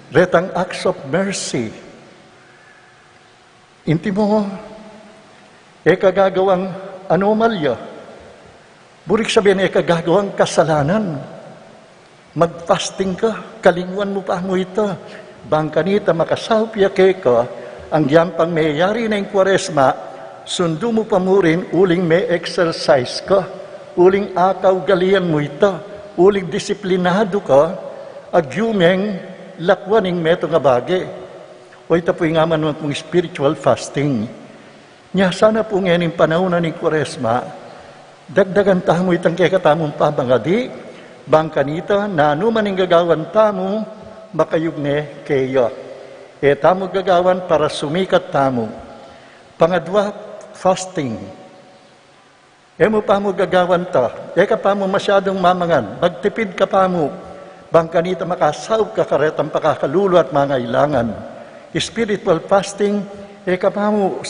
retang acts of mercy. Inti mo, kagagawang anomalya. Burik sabihin, kagagawang kasalanan. Mag-fasting ka, kalingwan mo pa mo ito. Bangkanita, makasawpya ka, ang yampang mayayari na yung Kwaresma, sundo mo pa mo rin, uling may exercise ka, uling akaw galian mo ito, uling disiplinado ka, agyumeng lakwaning meto nga bagay. O ito po yung aman naman pong spiritual fasting. Nya sana po ngayon yung panahon na ng Kwaresma, dagdagan tayo mo itang kekatamong pamangadi, bangkanita, na anuman yung gagawan tamo, makayugne kayo. Tamo gagawan para sumikat tamo. Pangadwa, fasting. Mo pa mo gagawan ta. Ka pa mo masyadong mamangan. Magtipid ka pa mo. Bangkanita makasaw ka karetang pakakalulu at mga ilangan. Spiritual fasting, ka pa mo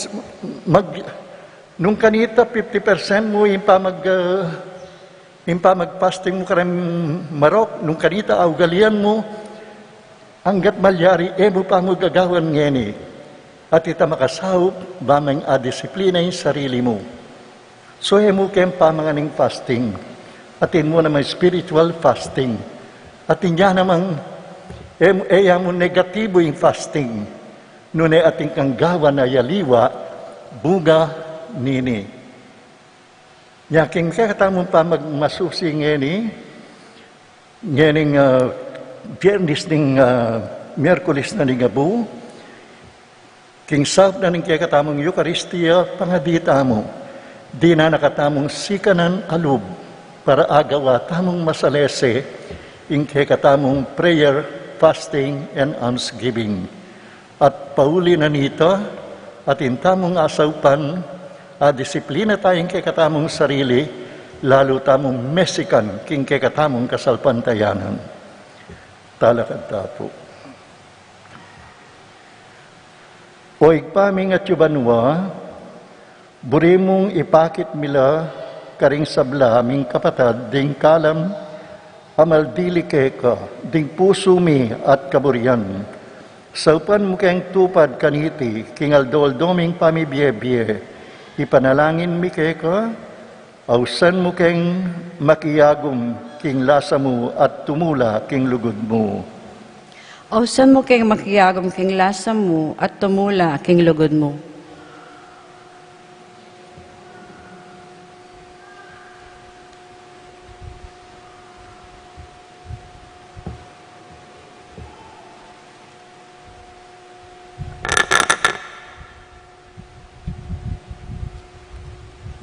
nung kanita 50% mo yung magpasting mo karang marok, nung kanita augalian mo, hanggat malyari, mo pa mo gagawan ngeni. At ita makasahop, bamang adisiplina yung sarili mo. So, mo kayong pamanganing fasting. Atin mo naman spiritual fasting. Atin niya namang, mo negatibo yung fasting. Nune ating kang gawa na yaliwa, buga nini. Yaking kakatamong pa magmasusi ngeni, ngening Biyernes ning Miyerkules na ning Abu, king sab na ning kakatamong Eucharistia, pangadita mo, di na nakatamong sikanan alub, para agawa tamong masalese, ing kakatamong prayer, fasting, and almsgiving. At pauli na nito, at intamong asawpan, disiplina tayong kakatamong sarili, lalo tamong mesikan, king kakatamong kasalpantayanan. Talakad tapo. Oig paming at yubanwa, burimong ipakit mila karing sabla aming kapatad, ding kalam amaldili keka, ding puso mi at kaburian. Saupan mo kayang tupad kaniti, king aldoldoming pamibiyebye, ipanalangin mi keka, ausan mo kayang makiyagom, king lasa mo at tumula king lugod mo. Ausan mo kayang makiyagom king lasa mo at tumula king lugod mo.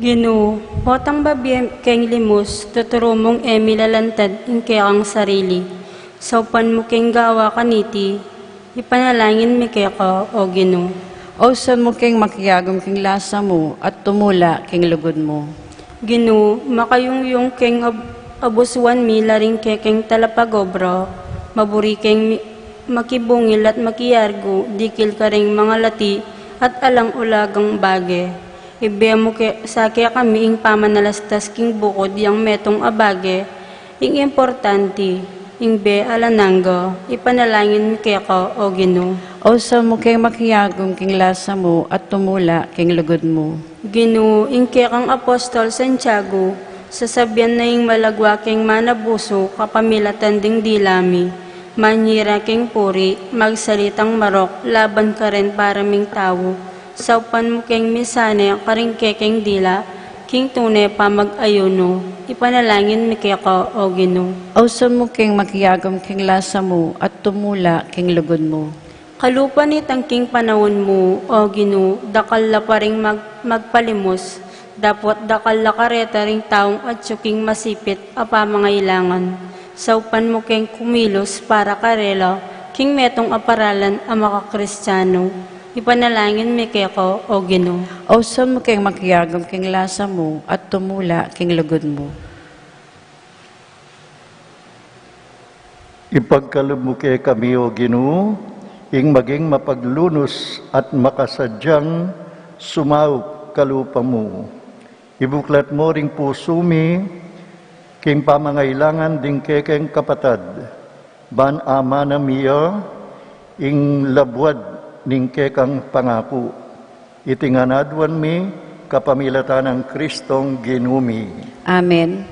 Ginoo, potang babiyem keng limus, tuturo mong lalantad ing kayang sarili. Saupan mo keng gawa kaniti, ipanalangin mi kaya o Ginoo. Ausan mo kayang makiyagom king lasa mo at tumula king lugod mo. Ginoo, makayungyong keng abusuan mi laring kekeng talapagobra, maburi keng makibungil at makiyargo, dikil karing mga lati at alang ulagang bage. Ibe mo sa kaya kami ing pamanalastas king bukod yang metong abage, ing importante, ing be alananga, ipanalangin mi kaya ka o Ginoo. Ausan mo kayang makiyagom king lasa mo at tumula king lugod mo. Ginoo, ing kaya kang Apostol Santiago, sasabyan na ing malagwa king manabuso, kapamilatan ding dilami, manyira king puri, magsalitang marok, laban ka rin para ming tao. Saupan mo keng misane, karing kekeng dila, king tunay pa mag-ayuno, ipanalangin mi kaya ka o Ginoo. Ausan mo kayang makiyagom king lasa mo at tumula king lugod mo. Kalupan ni tangking panahon mo, o Ginoo, dakal la pa ring magpalimos, dapat dakal la kareta ring taong at suking masipit apa mga ilangan. Saupan mo keng kumilos para karela, king metong aparalan ang makakristyano. Ipanalangin mi kaya ko, o Ginoo. Ausan mo kayang makiyagom king lasa mo at tumula king lugod mo. Ipagkaloob mo kay kami, O Ginoo, ing maging mapaglunos at makasadyang sumaup kalupa mo. Ibuklat mo ring puso mi, king pamangailangan ding kekeng kapatad, ban ama na miya, ing labwad ning kekang pangako. Itinganadwan mi kapamilatan ng Kristong ginumi. Amen.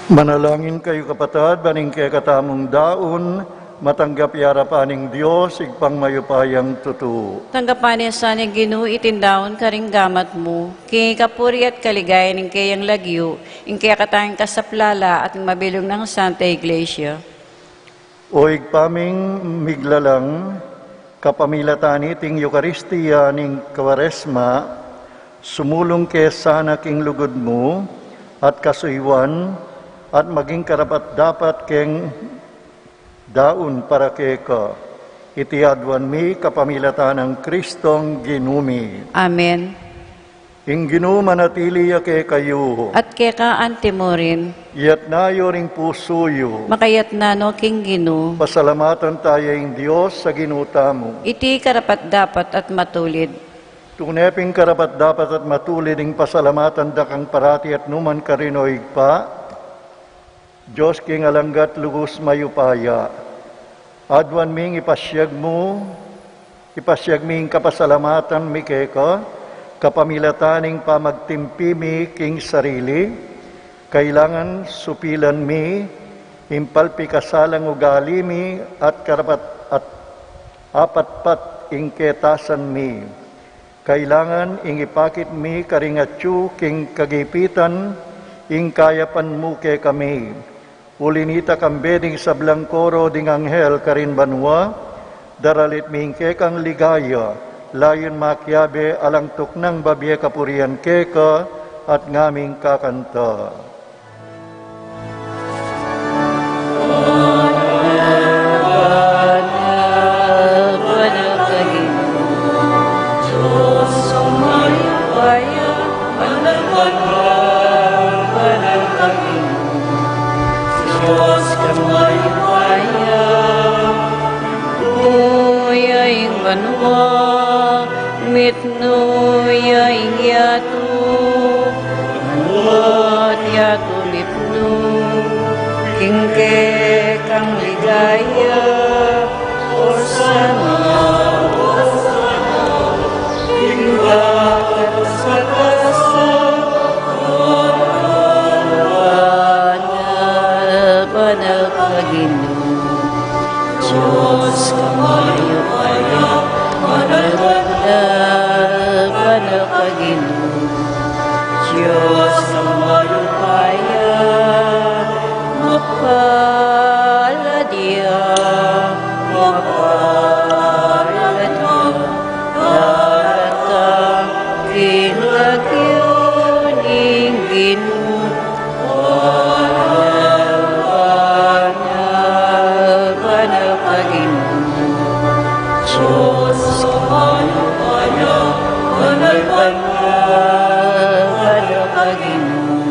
Manalangin kayo kapatid, baning kay katamong daon, matanggap yarapaning Diyos, igpang mayupayang tutu. Tanggapan niya sa ni Ginoo itindaon karing gamat mo, kay kapuri at kaligaya ning kayang lagyo, ing kaya katanging kasaplala at mabilong ng Santa Iglesia. O igpaming miglalang, kapamilatan iting Eukaristiya ning Kawaresma, sumulong kay sana king lugod mo, at kasuywan, at maging karapat dapat keng daon para keka. Itiadwan mi kapamilatan ng Kristong ginumi. Amen. Ing ginumanatili ke kayo, At kaya ka antimorin, yat nayo ring pusuyo. makayat na no king Ginoo, Pasalamatan tayo ing Diyos sa ginutamo. iti karapat dapat at matulid. Tuneping karapat dapat at matulid ing pasalamatan dakang parati at numan karinoig pa, Diyos king alanggat lugos mayupaya. Adwan ming ipasyag ming kapasalamatan mi keka, kapamilataning pamagtimpi mi king sarili, kailangan supilan mi, impalpi kasalang ugali mi, at karapat at apatpat ing ketasan mi. Kailangan ing ipakit mi karingatyu king kagipitan, ing kayapan mo ke kami. Ulinita kambeding sa blangkoro ding anghel karin banwa, daralit ming kekang ligaya, layon makyabe alang tuknang babye kapurian keka, at ngaming kakanta. Mitnuya ingyatu, manot yatu lipnu, kingke kang ligaya, Hosanna, Hosanna, hingga ke atas, banal ka Ginoo. Diyos ang malupaya, mapaladya, mapaladya, daratang kinlagyo ning Ginoo. Banal, banal, banal ka Ginoo. Diyos ang malupaya, banal, banal, banal ka Ginoo.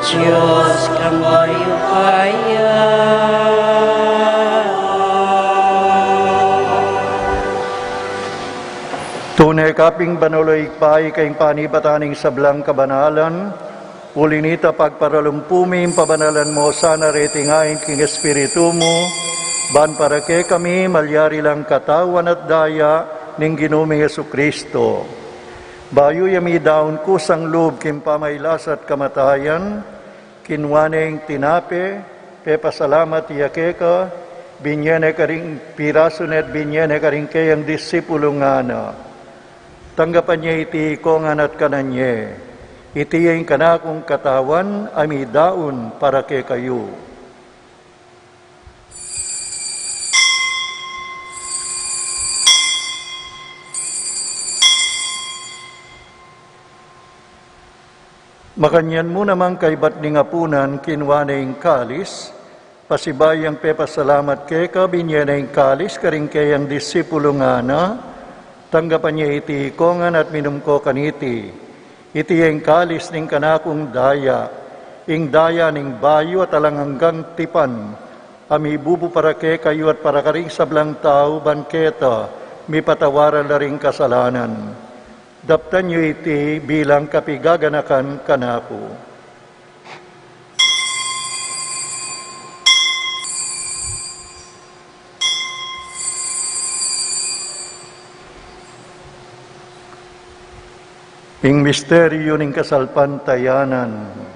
Diyos kang malupaya. Tunay kaping banuloy pay kayong panibataning sablang kabanalan, ulinita pagparalumpumim pabanalan mo sana retingain king espiritu mo, ban para kay kami malyari lang katawan at daya ning Ginoong Jesucristo. Bayo yami daon kusang loob kim pamaylas at kamatayan, kinwaneng tinape, pepasalamat yakeka, binyene karing pirasonet binyene karing kayang disipulo nga na. Tanggapan niya iti kongan at kananye, iti yung kanakong katawan ami daon para kay kayo. Makanyan mo namang kaibat ni ngapunan kinwaneng kalis, pasibayang pepasalamat kay ka, binyaneng kalis, karing kayang disipulo nga na, tanggapan niya iti kongan at minum ko kaniti, iti yung kalis ning kanakong daya, ing daya ning bayo at alanganggang tipan, ami bubu para kay kayo at para karing sablang tao, banketa, mi patawaran na ring kasalanan. Daptan niyo iti bilang kapigaganakan kanako. Ing misteryo ning kasalpantayanan.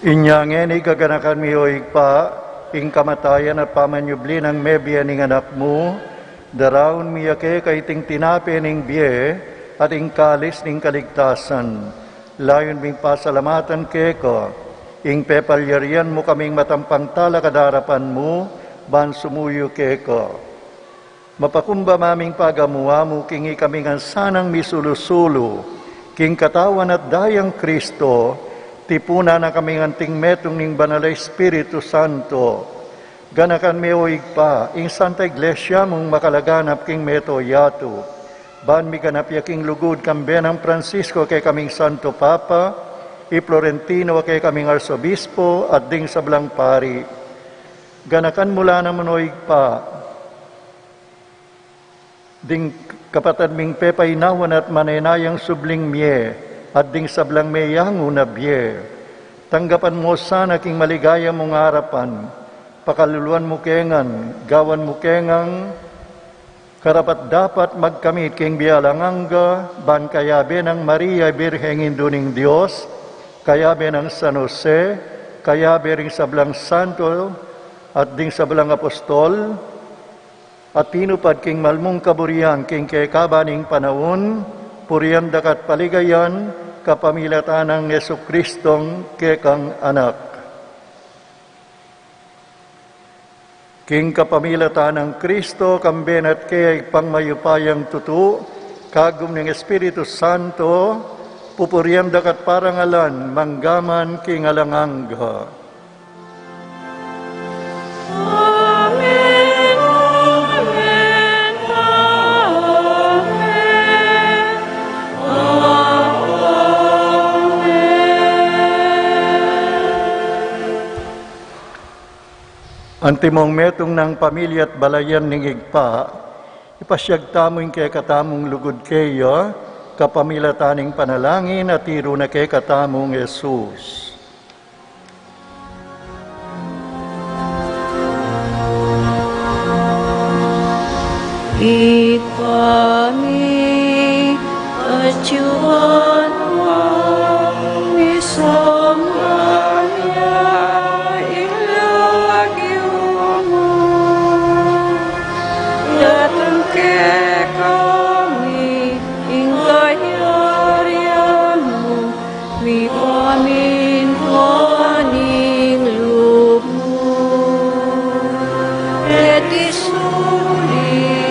Inyangin igaganakan mi oig pa, ing kamatayan at pamanyubli ng mebya ning anak mo, daraon miyake kay ting tinape ning biye, at ing kalis ning kaligtasan. Layon ming pasalamatan keko, ing pepalyarian mo kaming matampang tala kadarapan mo, ban sumuyo keko. Mapakumba maming pagamuwa mo, kingi kaming sanang misulusulo, king katawan at dayang Kristo, tipuna na kaming anting metong ning Banal Espiritu Santo. Ganakan mi oig pa, ing Santa Iglesia mong makalaganap king meto yato. Ban mi ganap yaking lugod kambenang Francisco kay kaming Santo Papa, i Florentino kay kaming Arsobispo at ding sablang pari. Ganakan mula naman oig pa, ding kapatad ming pepay nawan at manenayang subling mie, at ding sablang mayang unabye. Tanggapan mo sana king maligaya mong harapan, pakaluluan mo kengan, gawan mo kengang, karapat dapat magkamit king bialanganga, ban kayabe ng Maria Birheng Induning Diyos, kayabe ng San Jose, kayabe ring sablang Santo, at ding sablang Apostol, at tinupad king malmong kaburian king kekabaning panahon, puriyan dakat paligayan, kapamilatan ng Yesukristong kekang anak. King kapamilatan ng Kristo, kamben at kay pangmayupayang tutu, kagum ng Espiritu Santo, pupuriyan dakat parangalan, manggaman king alangangga. Antimong metong ng pamilya at balayan ng igpa, ipasyag tamo'y kay katamong lugod kayo, kapamilataning panalangin at tiro na kay katamong Jesus. Ipami at yuwan mo, isambaya, ilagyo mo. Datang ke kami, ingkayarian mo, mipamintuaning loob mo. Et isuli,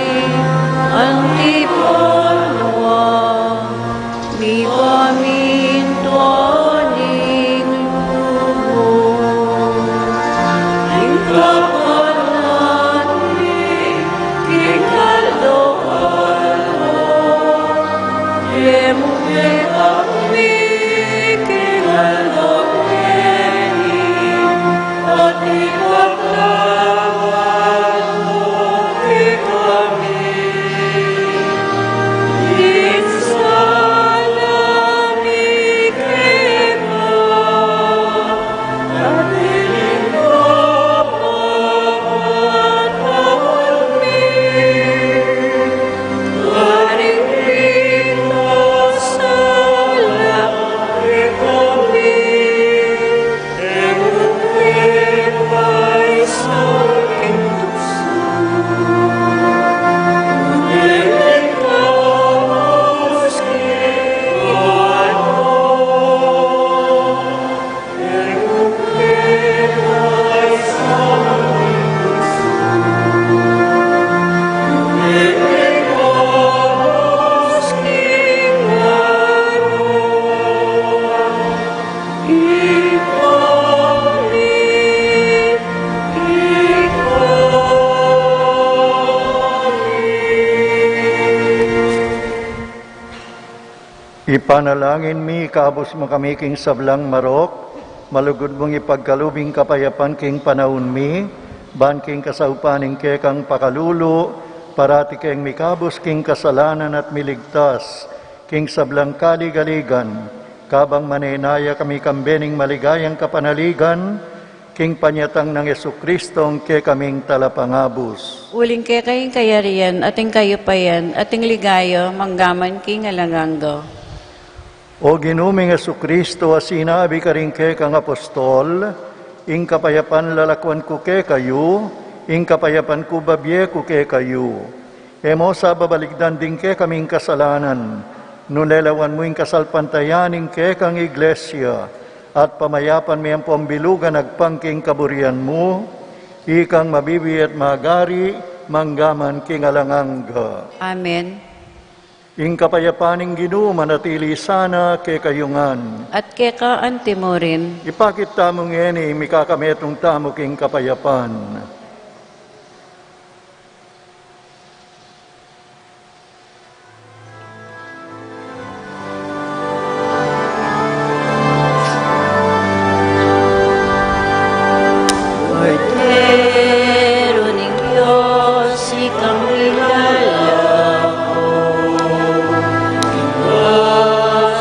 Antipanwa, mi pamintuaning loob. Ingkapanan mi, kikaloan mo, emuke kami, kinalokenin, at ipaglawan mo kami. Ipanalangin mi, kaabos mo kami king sablang marok, malugod mong ipagkalubing kapayapan king panahon mi, ban king kasaupaning ke kang pakalulu, parati keng mikabos king kasalanan at miligtas, king sablang kaligaligan, kabang manenaya kami kambening maligayang kapanaligan, king panyatang ng Jesukristong ke kaming talapangabos. Uling kay kayong kayarian, ating kayo payan, ating ligayo, manggaman king alanganggo. O ginuming Jesucristo, sinabi ka rin ke kang apostol, ing kapayapan lalakwan ko ke kayo, ing kapayapan ko babye ko ke kayo. Emo sa babaligdan din ke kaming kasalanan, nunelawan mo ing kasalpantayaning ke kang iglesia, at pamayapan mi ang pambilugan agpangking kaburian mo, ikang mabibi at magari, manggaman king alangangga. Amen. Ing kapayapaning Ginoo manatili sana ke kayungan. At keka antimo rin. Ipakit tamong eni, mikakametong tamo king kapayapan. Cordero ng Diyos, ikang nilalako.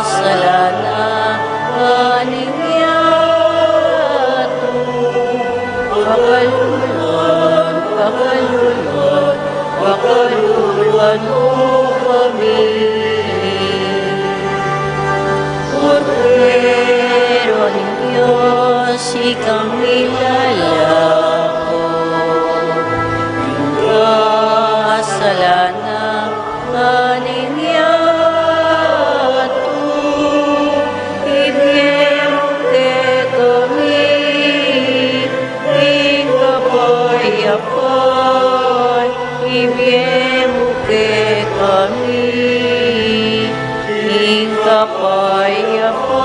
Kasalanan aning yato. Pakaluluan, pakaluluan, pakaluluan mo kami. Cordero ng Diyos, ikang nilalako. Kasalanan aning yato. Ibigay ke kami, ing kapayapan. Ibigay ke kami, ing kapayapan.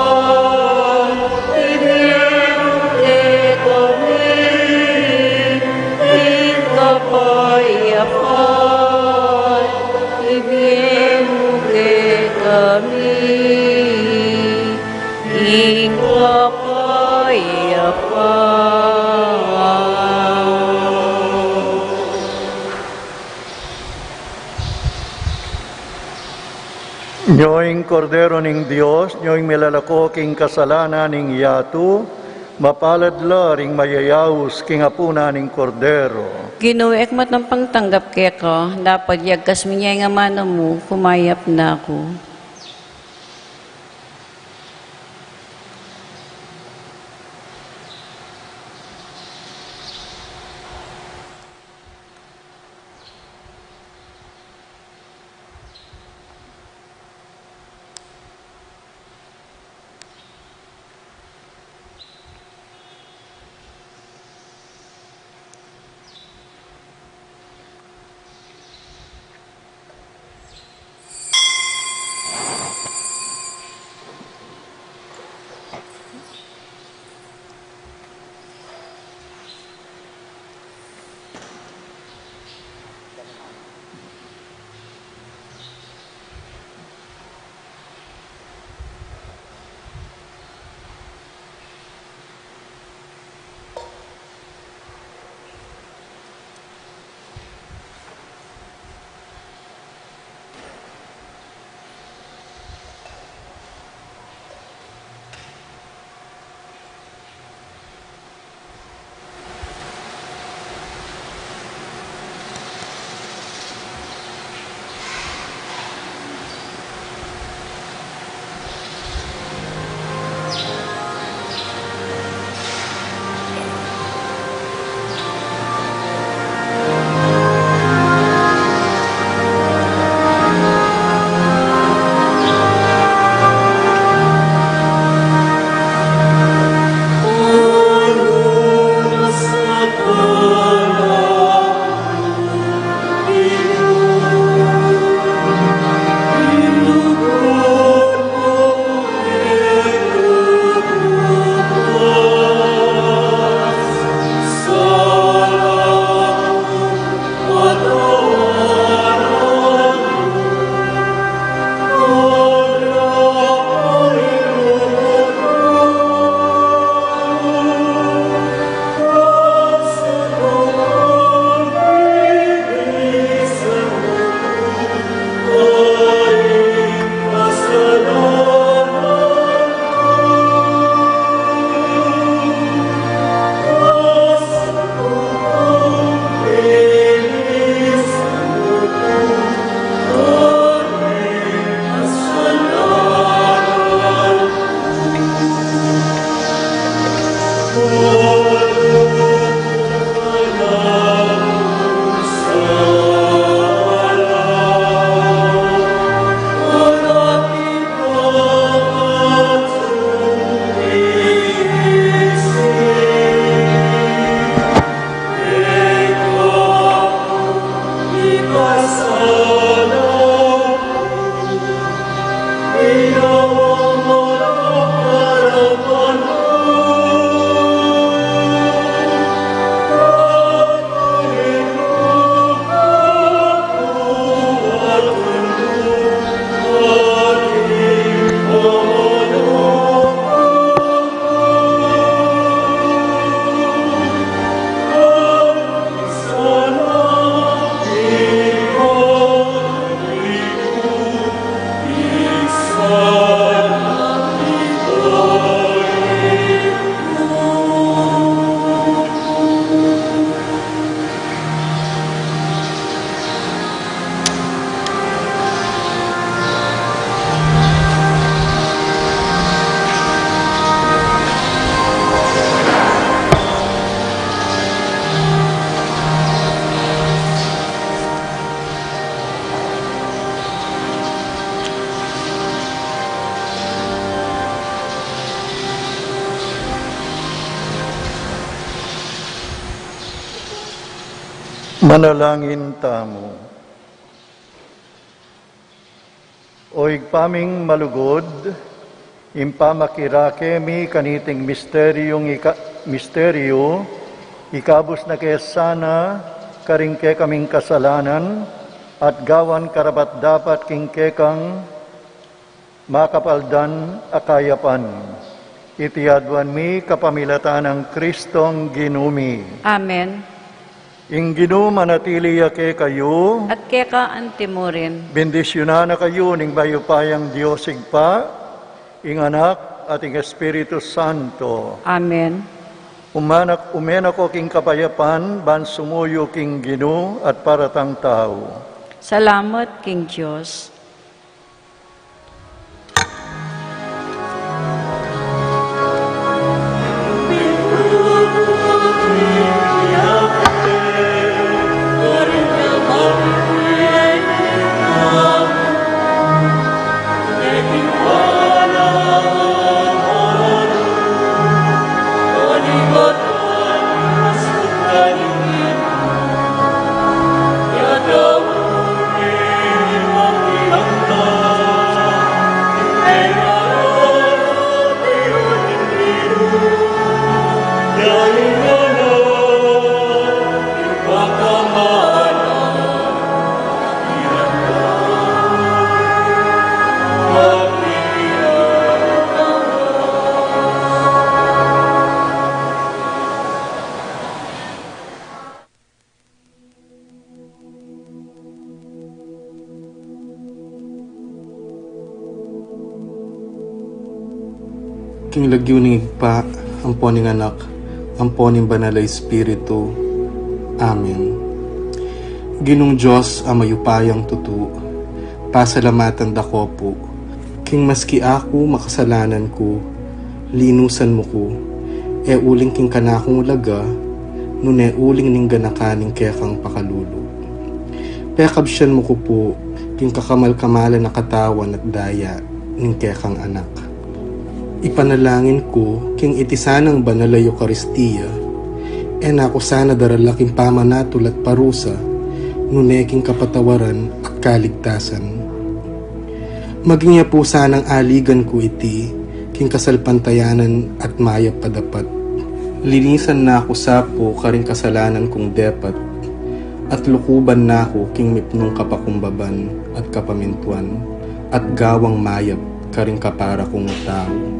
Ibigay ke kami, ing kapayapan. Ibigay ke kami, ing kapayapan. Nyoing kordero ning Dios, nyoing milalako king kasalanan ning yatu, mapaladla ring mayayaus king apuna ning kordero. Ginoo, ekmat ng pangtanggap kaya ko, dapat yagkas minyay nga mano mo, kumayap na ako. Manalangin tamo. Oig paming malugod, impamakirake mi kaniting misteryo, ikabos na kesana, karingke kaming kasalanan, at gawan karabat dapat kingkekang makapaldan akayapan. Itiadwan mi kapamilatan ng Kristong ginumi. Amen. Ing Ginoo manatili ke kayo, at kaya ka antimorin. bendisyonan na kayo ning bayupayang Diyos igpa, ing anak at ing Espiritu Santo. Amen. Umenak ko king kapayapan, ban sumuyo king Ginoo at paratang tao. Salamat, King Diyos. King lagyo ning igpa, ampo ning anak, ampo ning banal a Espiritu. Amen. Ginong Diyos ang mayupayang tutu, pasalamatan dako po. King maski ako makasalanan ko, linusan mo ko, e uling king kanakong ulaga, nune uling ning ganakaning kaya kang pakalulu. Pekabsyan mo ko po, king kakamal-kamalan na katawan at daya, ning kaya kang anak. Ipanalangin ko, king itisanang banal a Eucharistia, e nako sana daralaking pamanatol at parusa, nuneking kapatawaran at kaligtasan. Maging po sanang aligan ko iti, king kasalpantayanan at mayap padapat. Linisan na ako sapo karing kasalanan kong depat, at lukuban na ako king mipnong kapakumbaban at kapamintuan, at gawang mayap karing kapara kong tao.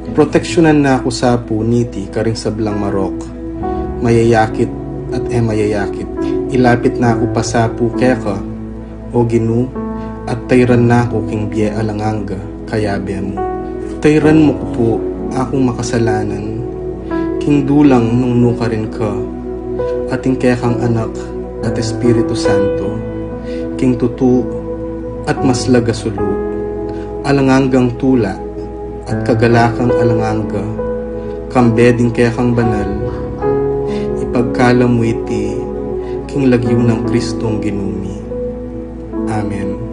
Proteksyonan na ako sa puniti karing sablang marok, mayayakit at mayayakit. Ilapit na ako pa sa keka, o Ginoo, at tayran na ako king biye alanganga, kayabe mo. Tayran mo ko po akong makasalanan, king dulang nung nuka rin ka, ating kekang anak at Espiritu Santo, king tutu at maslaga sulu, alangangang tula, at kagalakang alanganga, kambeding kaya kang banal, ipagkala mo iti, king lagyo ng Kristong ginumi. Amen.